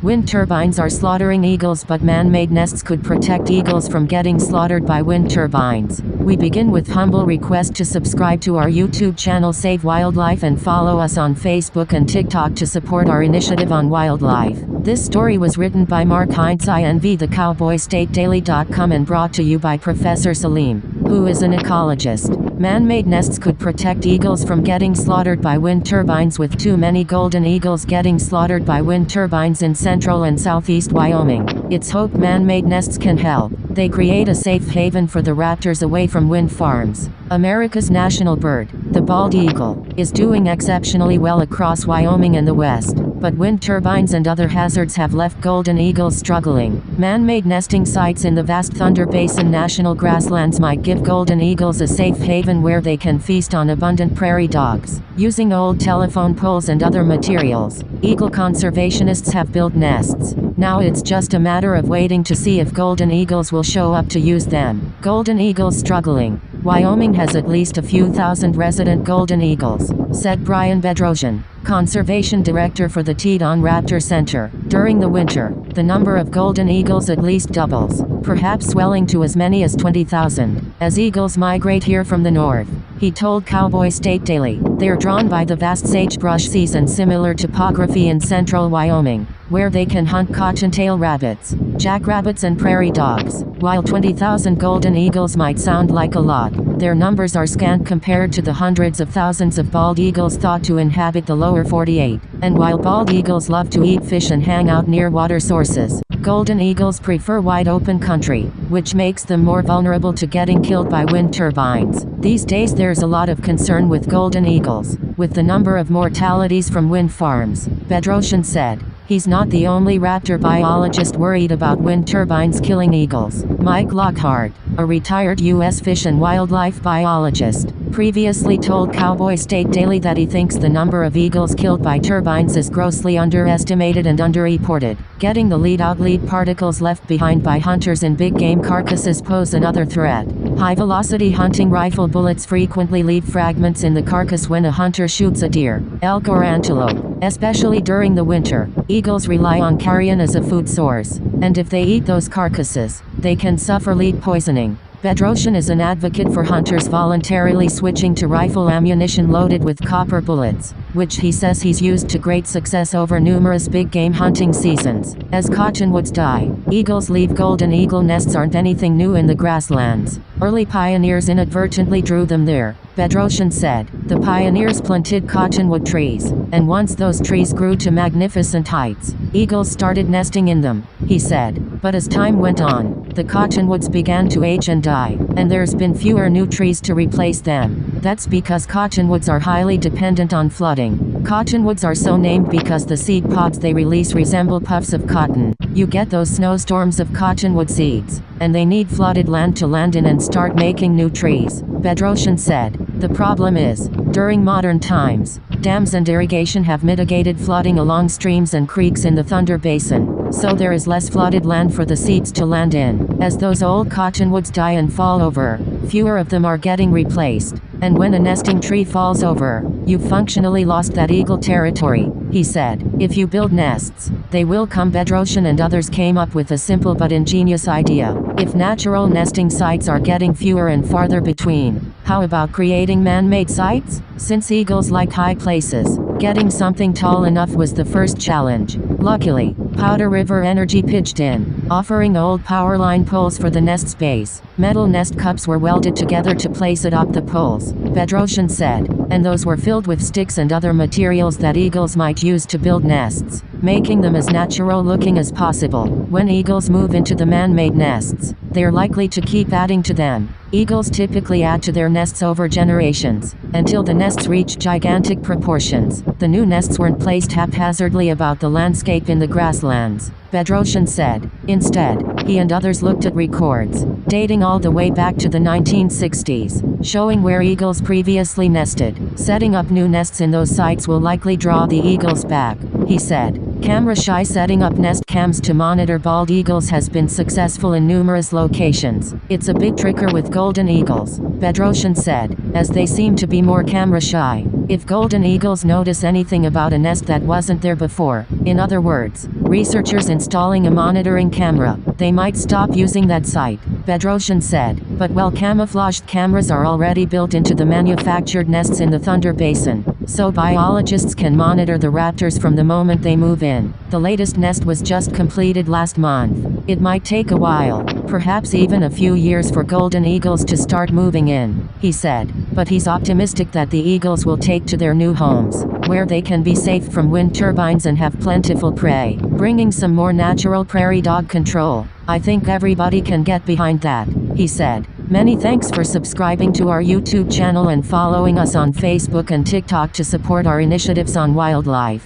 Wind turbines are slaughtering eagles, but man-made nests could protect eagles from getting slaughtered by wind turbines. We begin with humble request to subscribe to our YouTube channel Save Wildlife and follow us on Facebook and TikTok to support our initiative on wildlife. This story was written by Mark Heinzai and thecowboystatedaily.com and brought to you by Professor Salim, who is an ecologist. Man-made nests could protect eagles from getting slaughtered by wind turbines, with too many golden eagles getting slaughtered by wind turbines in central and southeast Wyoming. It's hoped man-made nests can help. They create a safe haven for the raptors away from wind farms. America's national bird, the bald eagle, is doing exceptionally well across Wyoming and the West, but wind turbines and other hazards have left golden eagles struggling. Man-made nesting sites in the vast Thunder Basin National Grasslands might give golden eagles a safe haven where they can feast on abundant prairie dogs. Using old telephone poles and other materials, eagle conservationists have built nests. Now it's just a matter of waiting to see if golden eagles will show up to use them. Golden eagles struggling. Wyoming has at least a few thousand resident golden eagles, said Brian Bedrosian, conservation director for the Teton Raptor Center. During the winter, the number of golden eagles at least doubles, perhaps swelling to as many as 20,000, as eagles migrate here from the north. He told Cowboy State Daily, they're drawn by the vast sagebrush season, similar topography in central Wyoming, where they can hunt cottontail rabbits, jackrabbits and prairie dogs. While 20,000 golden eagles might sound like a lot, their numbers are scant compared to the hundreds of thousands of bald eagles thought to inhabit the lower 48. And while bald eagles love to eat fish and hang out near water sources, golden eagles prefer wide open country, which makes them more vulnerable to getting killed by wind turbines. These days there's a lot of concern with golden eagles, with the number of mortalities from wind farms, Bedrosian said. He's not the only raptor biologist worried about wind turbines killing eagles. Mike Lockhart, a retired U.S. Fish and Wildlife biologist, previously told Cowboy State Daily that he thinks the number of eagles killed by turbines is grossly underestimated and underreported. Getting the lead particles left behind by hunters in big game carcasses pose another threat. High-velocity hunting rifle bullets frequently leave fragments in the carcass when a hunter shoots a deer, elk or antelope, especially during the winter. Eagles rely on carrion as a food source, and if they eat those carcasses, they can suffer lead poisoning. Bedrosian is an advocate for hunters voluntarily switching to rifle ammunition loaded with copper bullets, which he says he's used to great success over numerous big game hunting seasons. As cottonwoods die, eagles leave. Golden eagle nests aren't anything new in the grasslands. Early pioneers inadvertently drew them there, Bedrosian said. The pioneers planted cottonwood trees, and once those trees grew to magnificent heights, eagles started nesting in them, he said. But as time went on, the cottonwoods began to age and die, and there's been fewer new trees to replace them. That's because cottonwoods are highly dependent on flooding. Cottonwoods are so named because the seed pods they release resemble puffs of cotton. You get those snowstorms of cottonwood seeds, and they need flooded land to land in and start making new trees, Bedrosian said. The problem is, during modern times, dams and irrigation have mitigated flooding along streams and creeks in the Thunder Basin, so there is less flooded land for the seeds to land in. As those old cottonwoods die and fall over, fewer of them are getting replaced. And when a nesting tree falls over, you've functionally lost that eagle territory, he said. If you build nests, they will come. Bedrosian and others came up with a simple but ingenious idea. If natural nesting sites are getting fewer and farther between, how about creating man-made sites? Since eagles like high places, getting something tall enough was the first challenge. Luckily, Powder River Energy pitched in, offering old power line poles for the nest space. Metal nest cups were welded together to place atop the poles, Bedrosian said, and those were filled with sticks and other materials that eagles might use to build nests, making them as natural looking as possible. When eagles move into the man-made nests, they're likely to keep adding to them. Eagles typically add to their nests over generations, until the nests reach gigantic proportions. The new nests weren't placed haphazardly about the landscape in the grasslands, Bedrosian said. Instead, he and others looked at records, dating all the way back to the 1960s, showing where eagles previously nested. Setting up new nests in those sites will likely draw the eagles back, he said. Camera-shy setting up nest cams to monitor bald eagles has been successful in numerous locations. It's a big trigger with golden eagles, Bedrosian said, as they seem to be more camera-shy. If golden eagles notice anything about a nest that wasn't there before, in other words, researchers installing a monitoring camera. They might stop using that site, Bedrosian said. But well-camouflaged cameras are already built into the manufactured nests in the Thunder Basin, so biologists can monitor the raptors from the moment they move in. The latest nest was just completed last month. It might take a while, perhaps even a few years, for golden eagles to start moving in, he said. But he's optimistic that the eagles will take to their new homes, where they can be safe from wind turbines and have plentiful prey, bringing some more natural prairie dog control. I think everybody can get behind that, he said. Many thanks for subscribing to our YouTube channel and following us on Facebook and TikTok to support our initiatives on wildlife.